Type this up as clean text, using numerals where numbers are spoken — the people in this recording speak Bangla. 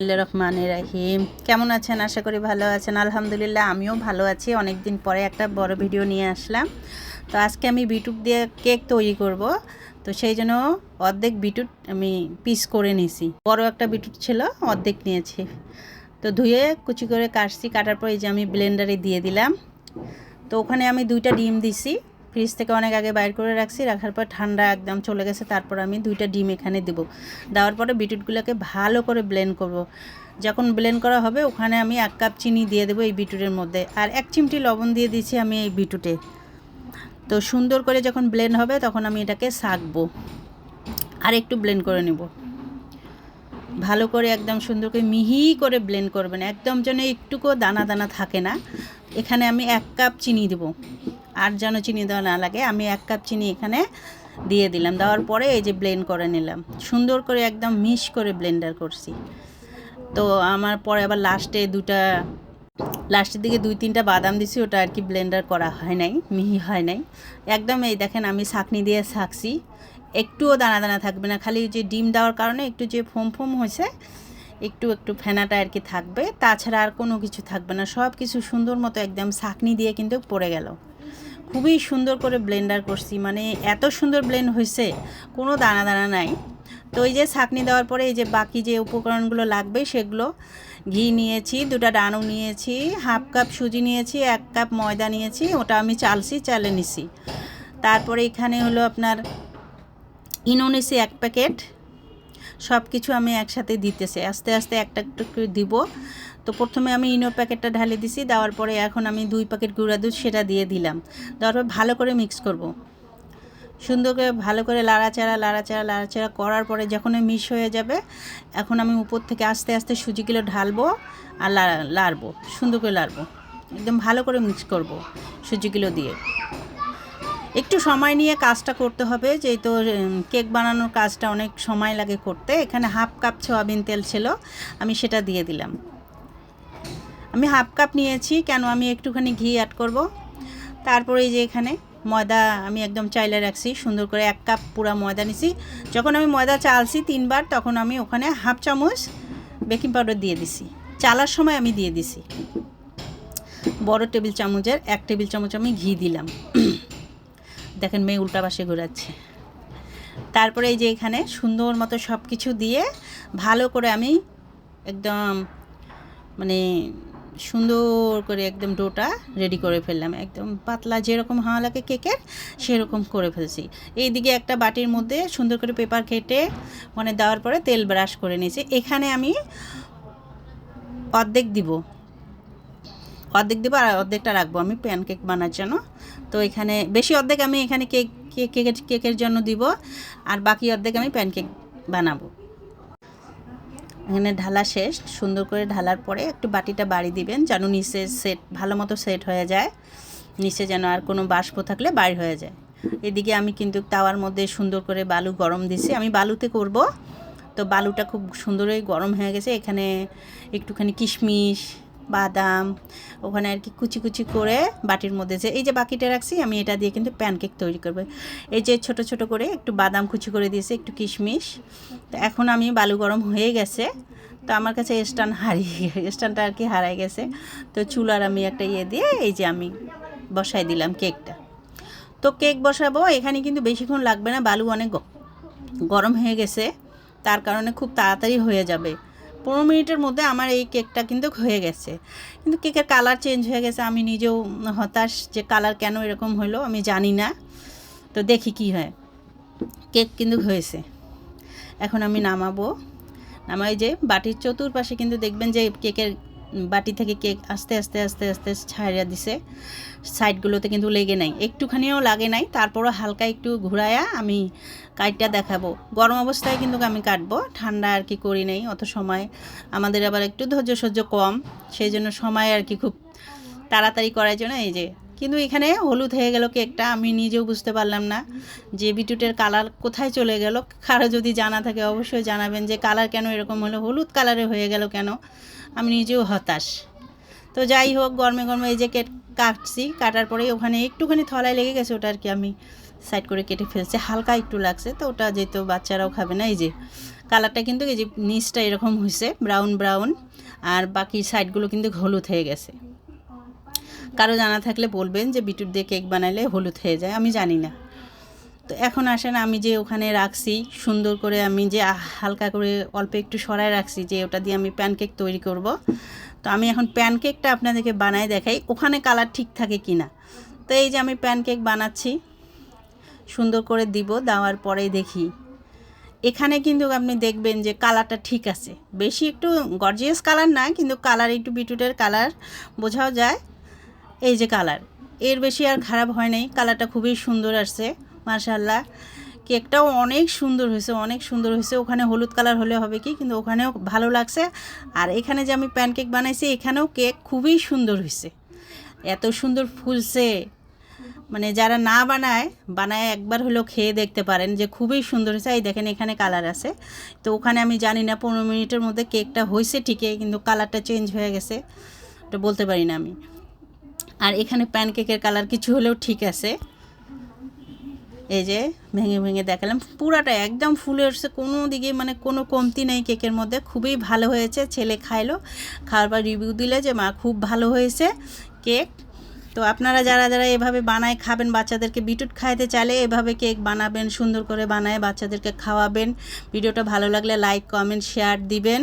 রহমানির রাহিম। কেমন আছেন? আশা করি ভালো আছেন। আলহামদুলিল্লাহ আমিও ভালো আছি। অনেক দিন পরে একটা বড় ভিডিও নিয়ে আসলাম। তো আজকে আমি বিটরুট দিয়ে কেক তৈরি করব। তো সেই জন্য অর্ধেক বিটরুট আমি পিস করে নিয়েছি। বড় একটা বিটরুট ছিল, অর্ধেক নিয়েছি। তো ধুয়ে কুচি করে কাটছি, কাটার পর এই যে আমি ব্লেন্ডারে দিয়ে দিলাম। তো ওখানে আমি 2টা ডিম দিছি, ফ্রিজ থেকে অনেক আগে বাইর করে রাখছি। রাখার পর ঠান্ডা একদম চলে গেছে। তারপর আমি 2টা ডিম এখানে দেব। দেওয়ার পরে বিটরুটগুলোকে ভালো করে ব্লেন্ড করব। যখন ব্লেন্ড করা হবে ওখানে আমি 1 কাপ চিনি দিয়ে দেবো এই বিটরুটের মধ্যে, আর 1 চিমটি লবণ দিয়ে দিচ্ছি আমি এই বিটরুটে। তো সুন্দর করে যখন ব্লেন্ড হবে তখন আমি এটাকে ছাঁকবো আর একটু ব্লেন্ড করে নেব। ভালো করে একদম সুন্দর করে মিহি করে ব্লেন্ড করবেন, একদম যেন একটুকু দানা দানা থাকে না। এখানে আমি 1 কাপ চিনি দেব, আর যেন চিনি দেওয়া না লাগে। আমি 1 কাপ চিনি এখানে দিয়ে দিলাম। দেওয়ার পরে এই যে ব্লেন্ড করে নিলাম, সুন্দর করে একদম মিশ করে ব্লেন্ডার করছি। তো আমার পরে আবার লাস্টের দিকে 2-3টা বাদাম দিছি, ওটা আর কি ব্লেন্ডার করা হয় নাই, মিহি হয় নাই একদম। এই দেখেন আমি ছাঁকনি দিয়ে ছাঁকছি, একটুও দানা দানা থাকবে না। খালি যে ডিম দেওয়ার কারণে একটু যে ফোম ফোম হয়েছে, একটু একটু ফেনাটা আর কি থাকবে, তাছাড়া আর কোনো কিছু থাকবে না। সব কিছু সুন্দর মতো একদম ছাঁকনি দিয়ে কিন্তু পড়ে গেল। খুবই সুন্দর করে ব্লেন্ডার করছি, মানে এত সুন্দর ব্লেন্ড হয়েছে, কোনো দানা দানা নাই। তো এই যে ছাঁকনি দেওয়ার পরে এই যে বাকি যে উপকরণগুলো লাগবে সেগুলো, ঘি নিয়েছি, 2টা ডানু নিয়েছি, 1/2 কাপ সুজি নিয়েছি, 1 কাপ ময়দা নিয়েছি, ওটা আমি চালে নিছি। তারপরে এখানে হলো আপনার ইনো নিছি 1 প্যাকেট। সব কিছু আমি একসাথে দিতেছি, আস্তে আস্তে একটা একটু করে দিব। তো প্রথমে আমি ইনোর প্যাকেটটা ঢালে দিছি, দেওয়ার পরে এখন আমি 2 প্যাকেট গুঁড়া দুধ সেটা দিয়ে দিলাম। দেওয়ার পর ভালো করে মিক্স করব, সুন্দর করে ভালো করে লাড়াচাড়া করার পরে যখন মিক্স হয়ে যাবে, এখন আমি উপর থেকে আস্তে আস্তে সুজিগুলো ঢালবো আর লাড়বো, সুন্দর করে লাড়বো, একদম ভালো করে মিক্স করব সুজিগুলো দিয়ে। একটু সময় নিয়ে কাজটা করতে হবে, যেহেতু কেক বানানোর কাজটা অনেক সময় লাগে করতে। এখানে 1/2 কাপ সয়াবিন তেল ছিল, আমি সেটা দিয়ে দিলাম। আমি 1/2 কাপ নিয়েছি, কেন আমি একটুখানি ঘি অ্যাড করব। তারপরে এই যে এখানে ময়দা আমি একদম চাইলে রাখছি, সুন্দর করে 1 কাপ পুরা ময়দা নিছি। যখন আমি ময়দা চালছি 3বার, তখন আমি ওখানে 1/2 চামচ বেকিং পাউডার দিয়ে দিছি। চালার সময় আমি দিয়ে দিছি। বড় টেবিল চামচের 1 টেবিল চামচ আমি ঘি দিলাম। দেখেন মেয়ে উল্টা পাশে ঘোরাচ্ছে। তারপরে এই যে এখানে সুন্দর মতো সব কিছু দিয়ে ভালো করে আমি একদম মানে সুন্দর করে একদম ডোটা রেডি করে ফেললাম। একদম পাতলা যেরকম হাওয়া লাগে কেকের, সেরকম করে ফেলছি। এইদিকে একটা বাটির মধ্যে সুন্দর করে পেপার কেটে মানে দেওয়ার পরে তেল ব্রাশ করে নিয়েছি। এখানে আমি অর্ধেক দিব আর অর্ধেকটা রাখবো আমি প্যানকেক বানার জন্য। তো এখানে বেশি অর্ধেক আমি এখানে কেকের জন্য দিব, আর বাকি অর্ধেক আমি প্যানকেক বানাবো। এখানে ঢালা শেষ। সুন্দর করে ঢালার পরে একটু বাটিটা বাড়ি দিবেন, যেন নিচে ভালো মতো সেট হয়ে যায়, নিচে যেন আর কোনো বাষ্প থাকলে বাইর হয়ে যায়। এদিকে আমি কিন্তু তাওয়ার মধ্যে সুন্দর করে বালু গরম দিছি, আমি বালুতে করব। তো বালুটা খুব সুন্দরই গরম হয়ে গেছে। এখানে একটুখানি কিশমিশ, বাদাম ওখানে আর কি কুচি কুচি করে বাটির মধ্যে, যে এই যে বাকিটা রাখছি, আমি এটা দিয়ে কিন্তু প্যানকেক তৈরি করব। এই যে ছোট ছোট করে একটু বাদাম কুচি করে দিয়েছি, একটু কিশমিশ। তো এখন আমি বালু গরম হয়ে গেছে, তো আমার কাছে স্ট্যান্ডটা আর কি হারাই গেছে। তো চুলার আমি একটা দিয়ে এই যে আমি বসাই দিলাম কেকটা। তো কেক বসাবো, এখানে কিন্তু বেশিক্ষণ লাগবে না, বালু অনেক গরম হয়ে গেছে, তার কারণে খুব তাড়াতাড়ি হয়ে যাবে। 15 মিনিটের মধ্যে আমার এই কেকটা কিন্তু হয়ে গেছে। কিন্তু কেকের কালার চেঞ্জ হয়ে গেছে, আমি নিজেও হতাশ যে কালার কেন এরকম হলো, আমি জানি না। তো দেখি কি হয়। কেক কিন্তু হয়েছে। এখন আমি নামাই যে বাটির চতুর্পাশে কিন্তু দেখবেন যে কেকের বাটি থেকে কেক আস্তে আস্তে আস্তে আস্তে ছাড়িয়ে দিছে, সাইডগুলোতে কিন্তু লেগে নাই, একটুখানিও লাগে নাই। তারপরও হালকা একটু ঘুরায়া আমি কাটটা দেখাবো। গরম অবস্থায় কিন্তু আমি কাটবো, ঠান্ডা আর কি করি নাই অত সময়, আমাদের আবার একটু ধৈর্য সহ্য কম, সেই জন্য সময় আর কি খুব তাড়াতাড়ি করার জন্য এই যে। কিন্তু এখানে হলুদ হয়ে গেল কেকটা, আমি নিজেও বুঝতে পারলাম না যে বিটরুটের কালার কোথায় চলে গেল। কারো যদি জানা থাকে অবশ্যই জানাবেন যে কালার কেন এরকম হলো, হলুদ কালারে হয়ে গেল কেন, আমি নিজেও হতাশ। তো যাই হোক, গরমে গরমে এই যে কাটছি, কাটার পরে ওখানে একটুখানি থলায় লেগে গেছে, ওটা আর কি আমি সাইড করে কেটে ফেলছি, হালকা একটু লাগছে। তো ওটা যেহেতু বাচ্চারাও খাবে না, এই যে কালারটা কিন্তু এই যে নিচটা এরকম হয়েছে ব্রাউন ব্রাউন, আর বাকি সাইডগুলো কিন্তু হলুদ হয়ে গেছে। কারো জানা থাকলে বলবেন যে বিটরুট দিয়ে কেক বানাইলে হলুদ হয়ে যায়, আমি জানি না। তো এখন আসেন, আমি যে ওখানে রাখছি সুন্দর করে, আমি যে হালকা করে অল্প একটু সরায় রাখছি যে ওটা দিয়ে আমি প্যানকেক তৈরি করব। তো আমি এখন প্যানকেকটা আপনাদেরকে বানায় দেখাই ওখানে কালার ঠিক থাকে কি না। তো এই যে আমি প্যানকেক বানাচ্ছি, সুন্দর করে দিব, দেওয়ার পরেই দেখি এখানে কিন্তু আপনি দেখবেন যে কালারটা ঠিক আছে, বেশি একটু গর্জিয়াস কালার না, কিন্তু কালার একটু বিটরুটের কালার বোঝাও যায়। এই যে কালার, এর বেশি আর খারাপ হয় নাই, কালারটা খুবই সুন্দর আসছে মাশাআল্লাহ। কেকটাও অনেক সুন্দর হয়েছে, অনেক সুন্দর হয়েছে। ওখানে হলুদ কালার হলে হবে কি, কিন্তু ওখানেও ভালো লাগছে। আর এখানে যে আমি প্যানকেক বানাইছি এখানেও কেক খুবই সুন্দর হয়েছে, এত সুন্দর ফুলছে, মানে যারা না বানায় একবার হলেও খেয়ে দেখতে পারেন যে খুবই সুন্দর হয়েছে। এই দেখেন এখানে কালার আছে, তো ওখানে আমি জানি না 15 মিনিটের মধ্যে কেকটা হয়েছে ঠিকই, কিন্তু কালারটা চেঞ্জ হয়ে গেছে, ওটা বলতে পারি না আমি। আর এখানে প্যানকেকের কালার কিছু হলেও ঠিক আছে। এই যে ভেঙে ভেঙে দেখালাম, পুরাটা একদম ফুলে উঠছে, কোনো দিকে মানে কোনো কমতি নেই কেকের মধ্যে, খুবই ভালো হয়েছে। ছেলে খাইলো, খাওয়ার পর রিভিউ দিলে যে মা খুব ভালো হয়েছে কেক। তো আপনারা যারা যারা এভাবে বানায় খাবেন, বাচ্চাদেরকে বিটরুট খাইতে চাইলে এভাবে কেক বানাবেন, সুন্দর করে বানায় বাচ্চাদেরকে খাওয়াবেন। ভিডিওটা ভালো লাগলে লাইক কমেন্ট শেয়ার দিবেন।